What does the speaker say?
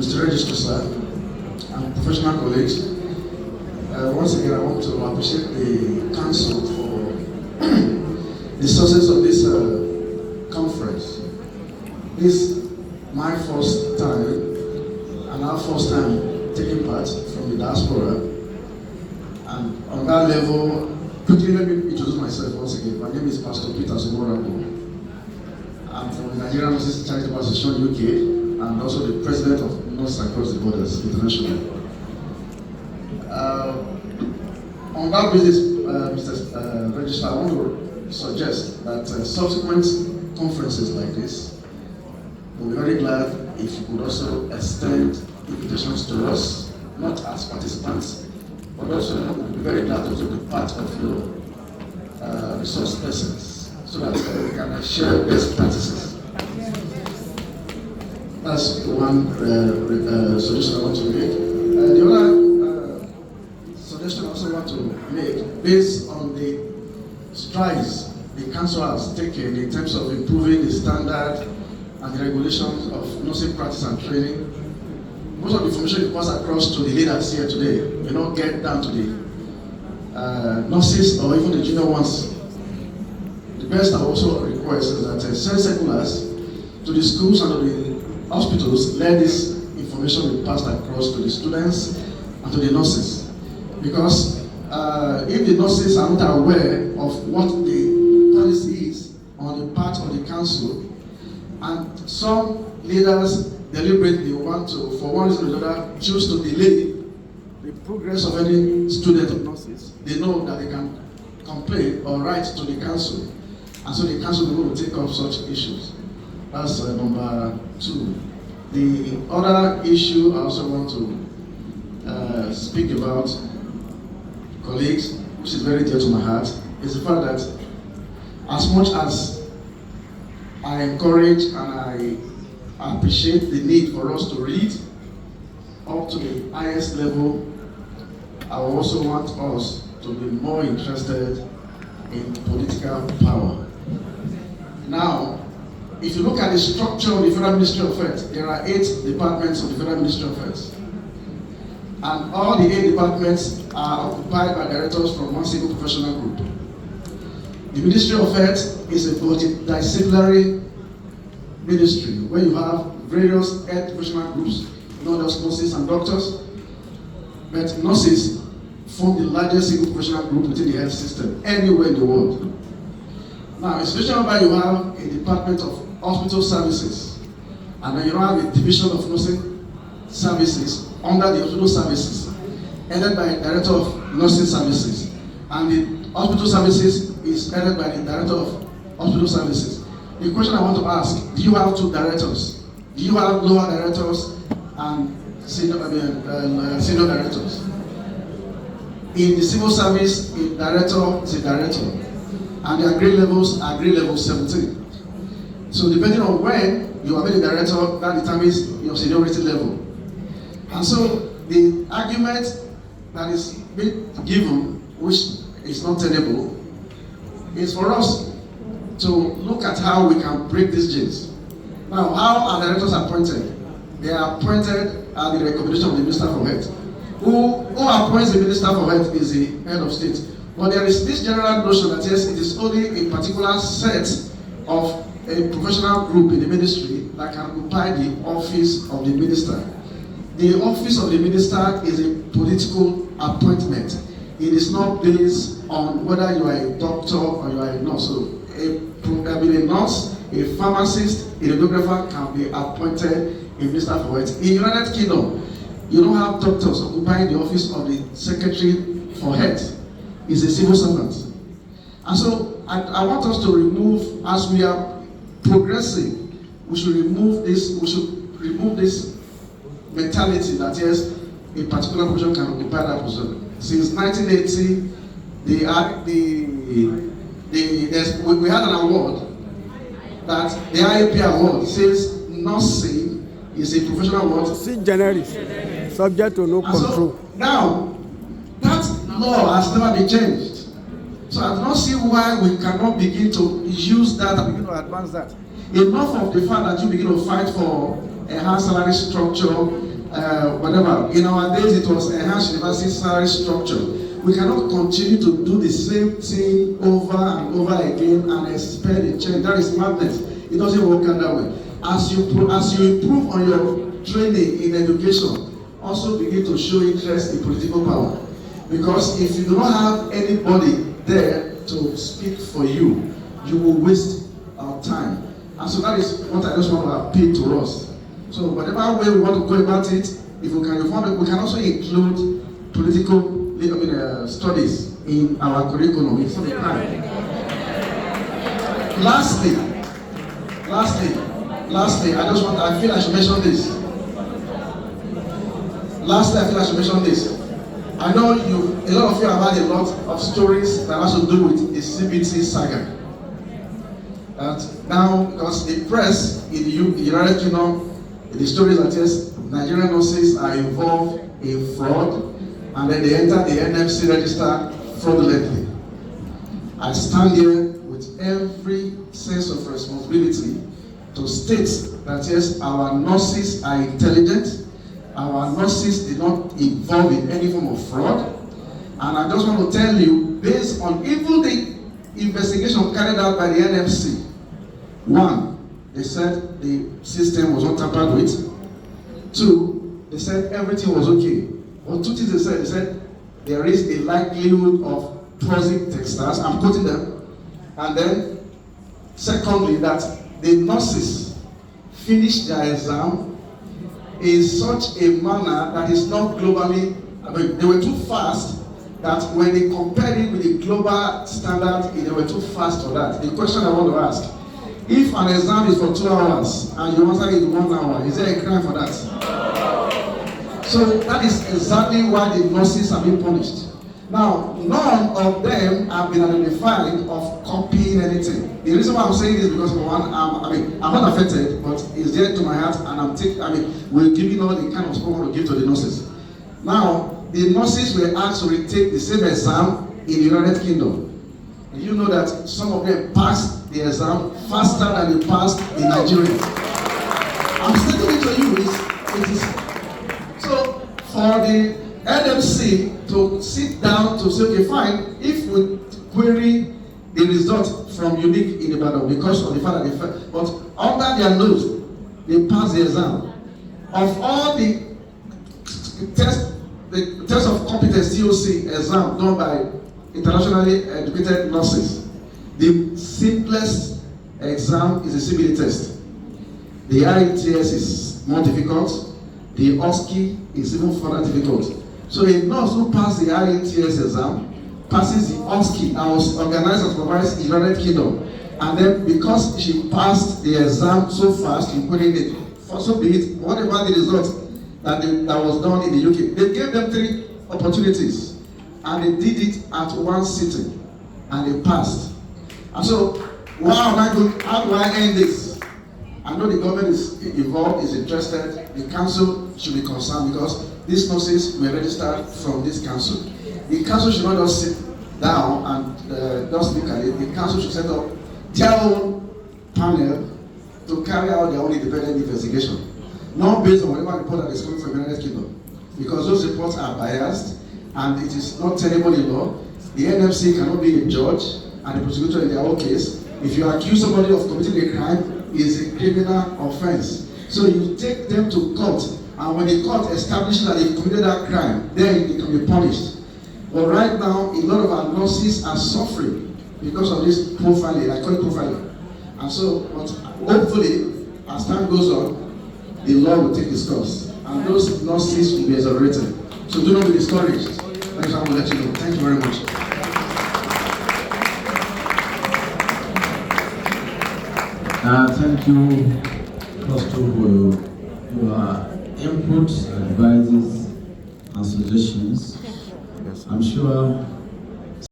Mr. Registrar, sir, and professional colleagues. Once again, I want to appreciate the council for the success of this conference. This is my first time, and our first time taking part from the diaspora. And on that level, quickly let me introduce myself once again. My name is Pastor Peter Soborabo. I'm from the Nigerian Muslim Charitable Association UK, and also the president of Nurses Across the Borders International. On that basis, Mr. Registrar, I want to suggest that subsequent conferences like this, we'll be very glad if you could also extend invitations to us, not as participants, but also we'll be very glad to be part of your resource persons, so that we can share best practices. That's one suggestion I want to make. The other suggestion I also want to make, based on the strides the council has taken in terms of improving the standard and the regulations of nursing practice and training. Most of the information you pass across to the leaders here today may not get down to the nurses or even the junior ones. The best I also request is that send circulars to the schools and to the hospitals, let this information be passed across to the students and to the nurses. Because if the nurses are not aware of what the policy is on the part of the council, and some leaders deliberately want to, for one reason or another, choose to delay the progress of any student of nurses, they know that they can complain or write to the council, and so the council will take up such issues. That's number 2. The other issue I also want to speak about, colleagues, which is very dear to my heart, is the fact that as much as I encourage and I appreciate the need for us to read up to the highest level, I also want us to be more interested in political power. Now, if you look at the structure of the Federal Ministry of Health, there are 8 departments of the Federal Ministry of Health. And all the 8 departments are occupied by directors from one single professional group. The Ministry of Health is a multidisciplinary ministry where you have various health professional groups, not just nurses and doctors, but nurses form the largest single professional group within the health system anywhere in the world. Now, especially where you have a department of hospital services, and then you have a division of nursing services under the hospital services, headed by the director of nursing services, and the hospital services is headed by the director of hospital services. The question I want to ask, do you have 2 directors? Do you have lower directors and senior directors? In the civil service, a director is a director, and their grade levels are grade level 17. So depending on when you are made a director, that determines your seniority level. And so the argument that is being given, which is not tenable, is for us to look at how we can break these chains. Now, how are directors appointed? They are appointed at the recommendation of the Minister for Health. Who appoints the Minister for Health is the head of state. But there is this general notion that yes, it is only a particular set of a professional group in the ministry that can occupy the office of the minister. The office of the minister is a political appointment. It is not based on whether you are a doctor or you are a nurse. So a nurse, a pharmacist, a radiographer can be appointed a minister for health. In the United Kingdom, you don't have doctors occupying the office of the secretary for health. It's a civil servant. And so I want us to remove, as we are progressing, we should remove this mentality that yes, a particular position can occupy that position. Since 1980, we had an award that the IAP award says nursing is a professional award. See generic, subject to no control. So now, that law has never been changed. So I do not see why we cannot begin to use that and begin to advance that. Enough of the fact that you begin to fight for enhanced salary structure, whatever. In our days, it was enhanced university salary structure. We cannot continue to do the same thing over and over again and expect a change. That is madness. It doesn't work out that way. As you improve on your training in education, also begin to show interest in political power. Because if you do not have anybody there to speak for you, you will waste our time. And so that is what I just want to appeal to us. So whatever way we want to go about it, if we can reform it, we can also include political studies in our curriculum. It's not a crime. Lastly, I feel I should mention this. I know a lot of you have had a lot of stories that has to do with the CBT saga. And now, because the press in the United Kingdom, the stories that says Nigerian nurses are involved in fraud, and then they enter the NFC register fraudulently. I stand here with every sense of responsibility to state that yes, our nurses are intelligent, our nurses did not involve in any form of fraud, and I just want to tell you, based on even the investigation carried out by the NFC, one, they said the system was not tampered with. Two, they said everything was okay. Or two things they said there is a likelihood of toxic textiles. I'm quoting them. And then, secondly, that the nurses finished their exam in such a manner that is not globally, they were too fast that when they compared it with the global standard, they were too fast for that. The question I want to ask, if an exam is for 2 hours and you answer it in 1 hour, is there a crime for that? So that is exactly why the nurses are being punished. Now, none of them have been identified of copying anything. The reason why I'm saying this is because one, I'm not affected, but it's dear to my heart, and we're giving all the kind of support we give to the nurses. Now, the nurses were asked to retake the same exam in the United Kingdom. You know that some of them passed the exam faster than they passed in Nigeria. I'm stating it to you, it is. So, for the NMC to sit down to say, okay, fine, if we query the result from Unique in Ibadan because of the fact that they failed, but under their nose, they passed the exam. Of all the test of competence TOC exam done by internationally educated nurses, the simplest exam is the CBT test. The IELTS is more difficult. The OSCE is even further difficult. So a nurse who passed the IELTS exam passes the OSCE and was organized and supervised in the United Kingdom. And then because she passed the exam so fast, she put in it, for so be it, whatever the result that was done in the UK, they gave them 3 opportunities and they did it at one sitting and they passed. And so, how do I end this? I know the government is involved, is interested. The council should be concerned because these nurses were registered from this council. The council should not just sit down and just look at it. The council should set up their own panel to carry out their own independent investigation, not based on whatever report that is coming from the United Kingdom, because those reports are biased and it is not tenable in law. The NFC cannot be a judge and the prosecutor in their own case. If you accuse somebody of committing a crime, it's a criminal offense. So you take them to court, and when the court establishes that they committed that crime, then they can be punished. But right now, a lot of our nurses are suffering because of this profiling, I call it profiling. And so, but hopefully, as time goes on, the law will take its course, and those nurses will be exonerated. So do not be discouraged. That's how I will let you know. Thank you very much. Thank you, Pastor, for your input, advices, and suggestions. I'm sure